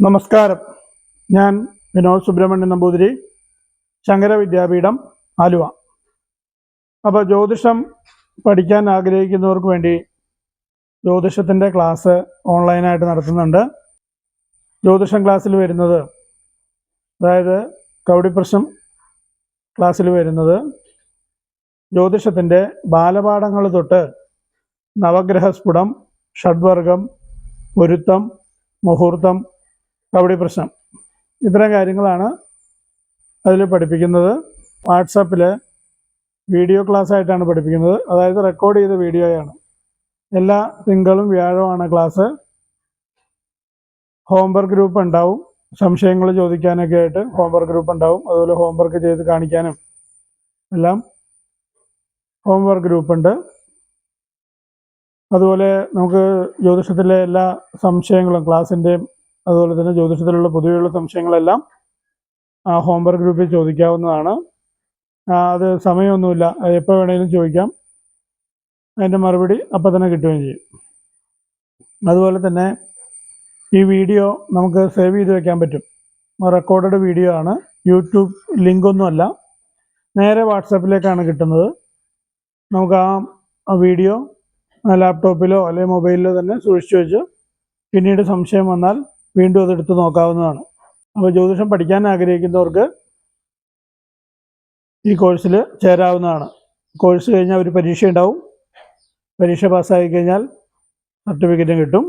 നമസ്കാരം. ഞാൻ വിനോദ് സുബ്രഹ്മണ്യൻ നമ്പൂതിരി, ശങ്കര വിദ്യാപീഠം, ആലുവ. അപ്പോൾ ജ്യോതിഷം പഠിക്കാൻ ആഗ്രഹിക്കുന്നവർക്ക് വേണ്ടി ജ്യോതിഷത്തിൻ്റെ ക്ലാസ് ഓൺലൈനായിട്ട് നടത്തുന്നുണ്ട്. ജ്യോതിഷം ക്ലാസ്സിൽ വരുന്നത്, അതായത് കൗടിപ്രശ്നം ക്ലാസ്സിൽ വരുന്നത്, ജ്യോതിഷത്തിൻ്റെ ബാലപാഠങ്ങൾ തൊട്ട് നവഗ്രഹസ്ഫുടം, ഷഡ്വർഗം, പൊരുത്തം, മുഹൂർത്തം, കൗടിപ്രശ്നം, ഇത്തരം കാര്യങ്ങളാണ് അതിൽ പഠിപ്പിക്കുന്നത്. വാട്സാപ്പിൽ വീഡിയോ ക്ലാസ് ആയിട്ടാണ് പഠിപ്പിക്കുന്നത്, അതായത് റെക്കോർഡ് ചെയ്ത വീഡിയോയാണ്. എല്ലാ തിങ്കളും വ്യാഴമാണ് ക്ലാസ്. ഹോംവർക്ക് ഗ്രൂപ്പ് ഉണ്ടാവും, സംശയങ്ങൾ ചോദിക്കാനൊക്കെ ആയിട്ട് ഹോംവർക്ക് ഗ്രൂപ്പ് ഉണ്ടാവും. അതുപോലെ ഹോംവർക്ക് ചെയ്ത് കാണിക്കാനും എല്ലാം ഹോംവർക്ക് ഗ്രൂപ്പുണ്ട്. അതുപോലെ നമുക്ക് ജ്യോതിഷത്തിലെ എല്ലാ സംശയങ്ങളും ക്ലാസ്സിൻ്റെയും അതുപോലെ തന്നെ ജ്യോതിഷത്തിലുള്ള പൊതുവെയുള്ള സംശയങ്ങളെല്ലാം ആ ഹോംവർക്ക് ഗ്രൂപ്പിൽ ചോദിക്കാവുന്നതാണ്. അത് സമയമൊന്നുമില്ല, എപ്പോൾ വേണമെങ്കിലും ചോദിക്കാം. അതിൻ്റെ മറുപടി അപ്പം തന്നെ കിട്ടുകയും ചെയ്യും. അതുപോലെ തന്നെ ഈ വീഡിയോ നമുക്ക് സേവ് ചെയ്ത് വയ്ക്കാൻ പറ്റും. റെക്കോർഡഡ് വീഡിയോ ആണ്, യൂട്യൂബ് ലിങ്കൊന്നുമല്ല, നേരെ വാട്സാപ്പിലേക്കാണ് കിട്ടുന്നത്. നമുക്ക് ആ വീഡിയോ ലാപ്ടോപ്പിലോ അല്ലെങ്കിൽ മൊബൈലിലോ തന്നെ സൂക്ഷിച്ചു വെച്ച് പിന്നീട് സംശയം വന്നാൽ വീണ്ടും അതെടുത്ത് നോക്കാവുന്നതാണ്. അപ്പോൾ ജ്യോതിഷം പഠിക്കാൻ ആഗ്രഹിക്കുന്നവർക്ക് ഈ കോഴ്സിൽ ചേരാവുന്നതാണ്. കോഴ്സ് കഴിഞ്ഞാൽ ഒരു പരീക്ഷ ഉണ്ടാവും. പരീക്ഷ പാസ്സായി കഴിഞ്ഞാൽ സർട്ടിഫിക്കറ്റും കിട്ടും.